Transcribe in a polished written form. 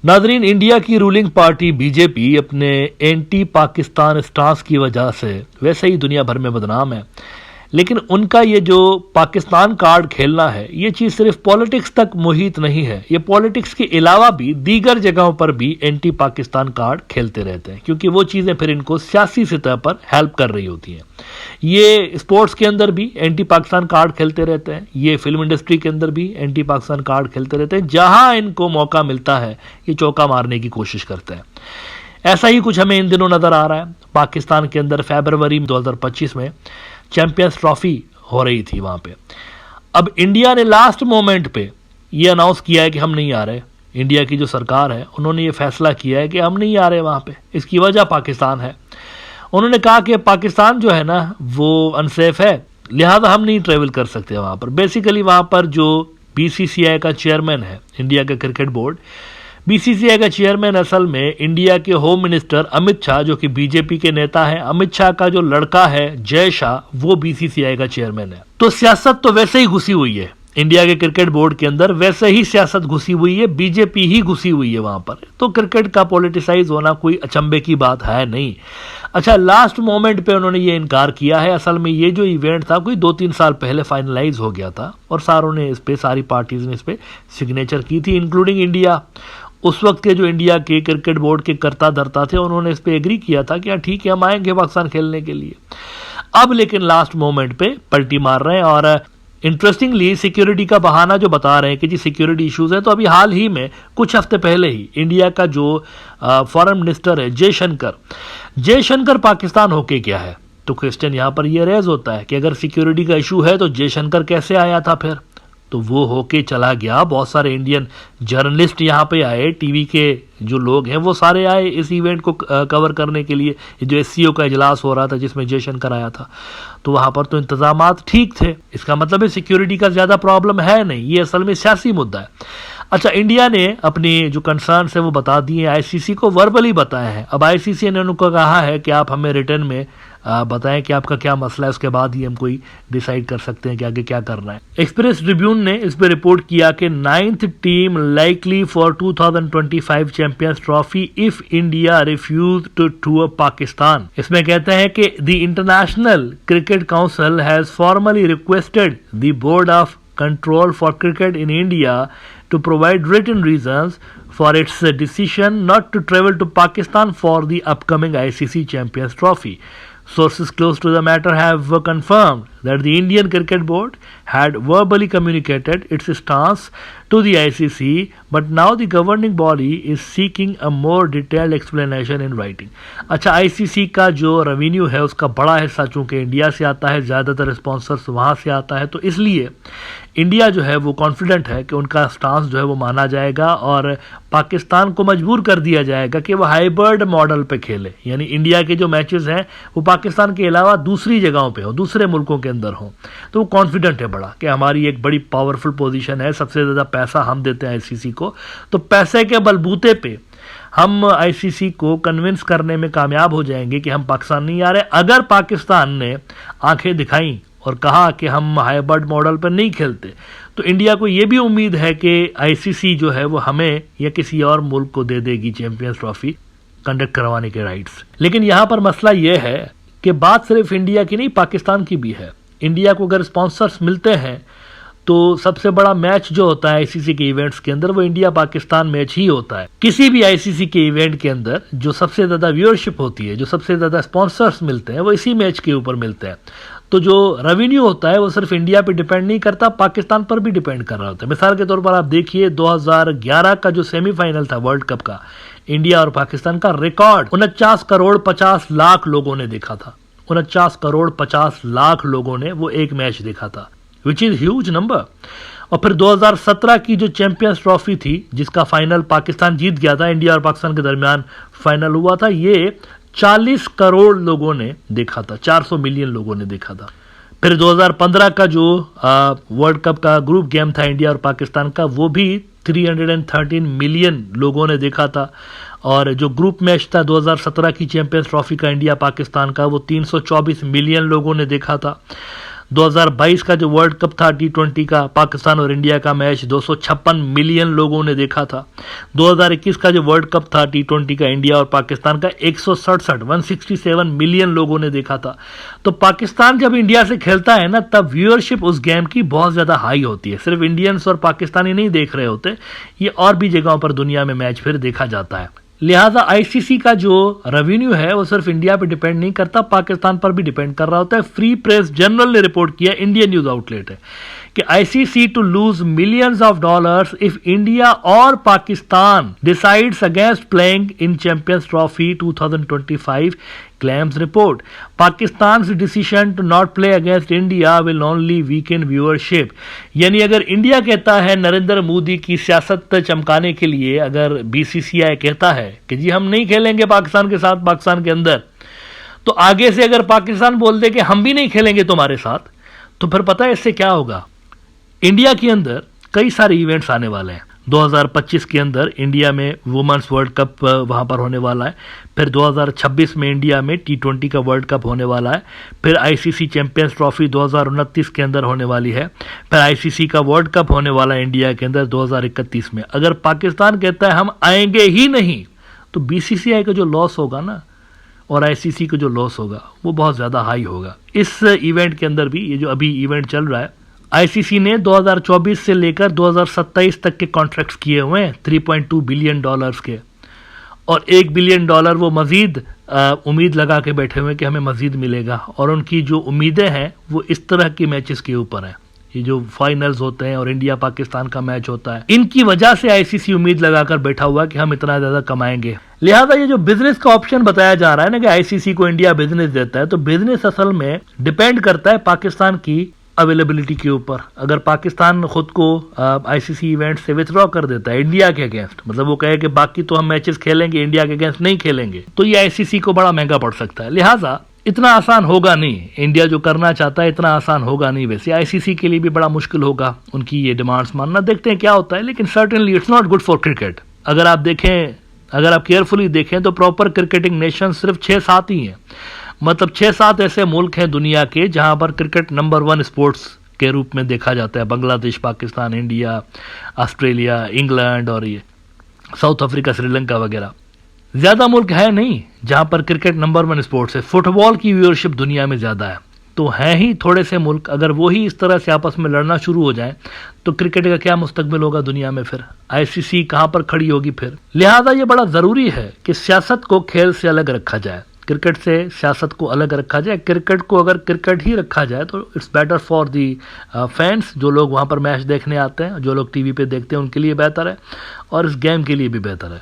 नाजरीन, इंडिया की ruling party BJP अपने एंटी पाकिस्तान स्टांस की वजह से वैसे ही दुनिया भर में बदनाम है, लेकिन उनका ये जो पाकिस्तान कार्ड खेलना है, ये चीज़ सिर्फ पॉलिटिक्स तक मुहित नहीं है। ये पॉलिटिक्स के अलावा भी दीगर जगहों पर भी एंटी पाकिस्तान कार्ड खेलते रहते हैं, क्योंकि वो चीज़ें फिर इनको सियासी सतह पर हेल्प कर रही होती हैं। ये स्पोर्ट्स के अंदर भी एंटी पाकिस्तान कार्ड खेलते रहते हैं, ये फिल्म इंडस्ट्री के अंदर भी एंटी पाकिस्तान कार्ड खेलते रहते हैं। जहां इनको मौका मिलता है ये चौका मारने की कोशिश करते हैं। ऐसा ही कुछ हमें इन दिनों नजर आ रहा है। पाकिस्तान के अंदर फरवरी 2025 में चैंपियंस ट्रॉफी हो रही थी वहां पे। अब इंडिया ने लास्ट मोमेंट पे ये अनाउंस किया है कि हम नहीं आ रहे। इंडिया की जो सरकार है उन्होंने ये फैसला किया है कि हम नहीं आ रहे वहां पे। इसकी वजह पाकिस्तान है। उन्होंने कहा कि पाकिस्तान जो है ना वो अनसेफ है, लिहाजा हम नहीं ट्रेवल कर सकते वहां पर। बेसिकली वहां पर जो बीसीसीआई का चेयरमैन है, इंडिया का क्रिकेट बोर्ड, बीसीसीआई का चेयरमैन असल में इंडिया के होम मिनिस्टर अमित शाह, जो कि बीजेपी के नेता हैं। अमित शाह का जो लड़का है जय शाह, वो बीसीसीआई का चेयरमैन है। तो सियासत तो वैसे ही घुसी हुई है इंडिया के क्रिकेट बोर्ड के अंदर, वैसे ही सियासत घुसी हुई है, बीजेपी ही घुसी हुई है वहां पर। तो क्रिकेट का पॉलिटिसाइज होना कोई अचंभे की बात है नहीं। अच्छा, लास्ट मोमेंट पे उन्होंने ये इनकार किया है। असल में ये जो इवेंट था कोई 2-3 साल पहले फाइनलाइज हो गया था और सारी पार्टीज ने इस पे सिग्नेचर की थी, इंक्लूडिंग इंडिया। उस वक्त के जो इंडिया के क्रिकेट बोर्ड के कर्ता धर्ता थे उन्होंने इस पे एग्री किया था कि हाँ ठीक है, हम आएंगे पाकिस्तान खेलने के लिए। अब लेकिन लास्ट मोमेंट पे पलटी मार रहे हैं। और इंटरेस्टिंगली सिक्योरिटी का बहाना जो बता रहे हैं कि जी सिक्योरिटी इश्यूज है, तो अभी हाल ही में कुछ हफ्ते पहले ही इंडिया का जो फॉरेन मिनिस्टर है जयशंकर पाकिस्तान होके क्या है। तो क्वेश्चन यहां पर यह रेज होता है कि अगर सिक्योरिटी का इशू है तो जयशंकर कैसे आया था फिर? तो वो होके चला गया। बहुत सारे इंडियन जर्नलिस्ट यहाँ पे आए, टीवी के जो लोग हैं वो सारे आए इस इवेंट को कवर करने के लिए। जो एससीओ का इजलास हो रहा था जिसमें जयशंकर आया था, तो वहां पर तो इंतजामात ठीक थे। इसका मतलब है सिक्योरिटी का ज्यादा प्रॉब्लम है नहीं, ये असल में सियासी मुद्दा है। अच्छा, इंडिया ने अपनी जो कंसर्न है वो बता दिए, आईसीसी को वर्बली बताया है। अब आईसीसी ने उनको कहा है कि आप हमें रिटर्न में बताएं कि आपका क्या मसला है, उसके बाद ही हम कोई डिसाइड कर सकते हैं कि आगे क्या करना है। एक्सप्रेस ट्रिब्यून ने इस पर रिपोर्ट किया कि 9th team likely for 2025 Champions Trophy if India refuse to tour Pakistan. इसमें कहते हैं कि the International Cricket Council has formally requested the Board of Control for Cricket in India to provide written reasons for its decision not to travel to Pakistan for the upcoming ICC Champions Trophy. Sources close to the matter have confirmed that the Indian Cricket Board had verbally communicated its stance to the ICC, but now the governing body is seeking a more detailed explanation in writing. अच्छा, ICC का जो revenue है उसका बड़ा हिस्सा चूंकि India से आता है, ज़्यादातर स्पॉन्सर्स वहाँ से आता है, तो इसलिए इंडिया जो है वो कॉन्फिडेंट है कि उनका स्टांस जो है वो माना जाएगा और पाकिस्तान को मजबूर कर दिया जाएगा कि वो हाइब्रिड मॉडल पे खेले। यानी इंडिया के जो मैचेस हैं वो पाकिस्तान के अलावा दूसरी जगहों पे हो, दूसरे मुल्कों के अंदर हो। तो वो कॉन्फिडेंट है बड़ा कि हमारी एक बड़ी पावरफुल पोजीशन है, सबसे ज़्यादा पैसा हम देते हैं आईसीसी को, तो पैसे के बलबूते पे हम आईसीसी को कन्विंस करने में कामयाब हो जाएंगे कि हम पाकिस्तान नहीं आ रहे। अगर पाकिस्तान ने आंखें दिखाई और कहा कि हम हाइब्रिड मॉडल पर नहीं खेलते, तो इंडिया को यह भी उम्मीद है कि आईसीसी जो है वो हमें या किसी और मुल्क को दे देगी चैंपियंस ट्रॉफी कंडक्ट करवाने के राइट्स। लेकिन यहां पर मसला यह है कि बात सिर्फ इंडिया की नहीं, पाकिस्तान की भी है। इंडिया को अगर स्पॉन्सर्स मिलते हैं तो सबसे बड़ा मैच जो होता है आईसीसी के इवेंट्स के अंदर वो इंडिया पाकिस्तान मैच ही होता है। किसी भी आईसीसी के इवेंट के अंदर जो सबसे ज्यादा व्यूअरशिप होती है, जो सबसे ज्यादा स्पॉन्सर्स मिलते हैं, वो इसी मैच के ऊपर मिलते हैं। तो जो रेवेन्यू होता है वो सिर्फ इंडिया पे डिपेंड नहीं करता, पाकिस्तान पर भी डिपेंड कर रहा होता है। मिसाल के तौर पर आप देखिए 2011 का जो सेमीफाइनल था वर्ल्ड कप का, इंडिया और पाकिस्तान का, रिकॉर्ड 49 करोड़ 50 लाख लोगों ने देखा था। 49 करोड़ 50 लाख लोगों ने वो एक मैच देखा था, विच इज ह्यूज नंबर। और फिर 2017 की जो चैंपियंस ट्रॉफी थी जिसका फाइनल पाकिस्तान जीत गया था, इंडिया और पाकिस्तान के दरमियान फाइनल हुआ था, ये 40 करोड़ लोगों ने देखा था, 400 मिलियन लोगों ने देखा था। फिर 2015 का जो वर्ल्ड कप का ग्रुप गेम था इंडिया और पाकिस्तान का, वो भी 313 मिलियन लोगों ने देखा था। और जो ग्रुप मैच था 2017 की चैंपियंस ट्रॉफी का इंडिया पाकिस्तान का, वो 324 मिलियन लोगों ने देखा था। 2022 का जो वर्ल्ड कप था T20 का, पाकिस्तान और इंडिया का मैच 256 मिलियन लोगों ने देखा था। 2021 का जो वर्ल्ड कप था T20 का, इंडिया और पाकिस्तान का, 167 मिलियन लोगों ने देखा था। तो पाकिस्तान जब इंडिया से खेलता है ना, तब व्यूअरशिप उस गेम की बहुत ज़्यादा हाई होती है। सिर्फ इंडियंस और पाकिस्तानी नहीं देख रहे होते, ये और भी जगहों पर दुनिया में मैच फिर देखा जाता है। लिहाजा आईसीसी का जो रेवेन्यू है वो सिर्फ इंडिया पे डिपेंड नहीं करता, पाकिस्तान पर भी डिपेंड कर रहा होता है। फ्री प्रेस जर्नल ने रिपोर्ट किया, इंडियन न्यूज आउटलेट है, कि ICC to lose millions of dollars if India और Pakistan decides against playing in Champions Trophy 2025, claims report. Pakistan's decision to not play against India will only weaken viewership. यानी अगर India कहता है नरेंद्र मोदी की सियासत चमकाने के लिए, अगर बीसीसीआई कहता है कि जी हम नहीं खेलेंगे पाकिस्तान के साथ पाकिस्तान के अंदर, तो आगे से अगर पाकिस्तान बोल दे कि हम भी नहीं खेलेंगे तुम्हारे साथ, तो फिर पता है इससे क्या होगा। इंडिया के अंदर कई सारे इवेंट्स आने वाले हैं। 2025 के अंदर इंडिया में वुमेन्स वर्ल्ड कप वहाँ पर होने वाला है। फिर 2026 में इंडिया में T20 का वर्ल्ड कप होने वाला है। फिर आईसीसी चैंपियंस ट्रॉफी 2029 के अंदर होने वाली है। फिर आईसीसी का वर्ल्ड कप होने वाला है इंडिया के अंदर 2031 में। अगर पाकिस्तान कहता है हम आएंगे ही नहीं, तो बीसीसीआई का जो लॉस होगा ना, और आईसीसी का जो लॉस होगा, वो बहुत ज़्यादा हाई होगा। इस इवेंट के अंदर भी, ये जो अभी इवेंट चल रहा है, आईसीसी ने 2024 से लेकर 2027 तक के कॉन्ट्रैक्ट्स किए हुए हैं 3.2 बिलियन डॉलर्स के, और 1 बिलियन डॉलर वो मजीद उम्मीद लगा के बैठे हुए कि हमें मजीद मिलेगा। और उनकी जो उम्मीदें हैं वो इस तरह की मैचेस के ऊपर हैं। ये जो फाइनल्स होते हैं और इंडिया पाकिस्तान का मैच होता है, इनकी वजह से आईसीसी उम्मीद लगाकर बैठा हुआ कि हम इतना ज्यादा कमाएंगे। लिहाजा ये जो बिजनेस का ऑप्शन बताया जा रहा है ना कि आईसीसी को इंडिया बिजनेस देता है, तो बिजनेस असल में डिपेंड करता है पाकिस्तान की अवेलेबिलिटी के ऊपर। अगर पाकिस्तान खुद को आईसीसी इवेंट से विथड्रॉ कर देता है इंडिया के अगेंस्ट, मतलब वो कहे कि बाकी तो हम मैचेस खेलेंगे, इंडिया के अगेंस्ट नहीं खेलेंगे, तो ये आईसीसी को बड़ा महंगा पड़ सकता है। लिहाजा इतना आसान होगा नहीं, इंडिया जो करना चाहता है इतना आसान होगा नहीं। वैसे आईसीसी के लिए भी बड़ा मुश्किल होगा उनकी ये डिमांड्स मानना। देखते हैं क्या होता है, लेकिन certainly it's not good for cricket. अगर आप देखें, अगर आप केयरफुली देखें, तो प्रॉपर क्रिकेटिंग नेशन सिर्फ 6-7 ही हैं। मतलब 6-7 ऐसे मुल्क हैं दुनिया के जहां पर क्रिकेट नंबर 1 स्पोर्ट्स के रूप में देखा जाता है। Bangladesh, Pakistan, India, Australia, England और ये साउथ अफ्रीका, श्रीलंका वगैरह। ज्यादा मुल्क है नहीं जहां पर क्रिकेट नंबर 1 स्पोर्ट्स है। फुटबॉल की व्यूअरशिप दुनिया में ज्यादा है, तो हैं ही थोड़े से मुल्क। अगर वो ही इस तरह से आपस में लड़ना शुरू हो जाए, तो क्रिकेट का क्या मुस्तकबिल होगा दुनिया में, फिर आईसीसी कहां पर खड़ी होगी फिर। लिहाजा ये बड़ा जरूरी है कि सियासत को खेल से अलग रखा जाए, क्रिकेट से सियासत को अलग रखा जाए। क्रिकेट को अगर क्रिकेट ही रखा जाए तो it's better for the fans, जो लोग वहाँ पर मैच देखने आते हैं, जो लोग टीवी पे देखते हैं, उनके लिए बेहतर है, और इस गेम के लिए भी बेहतर है।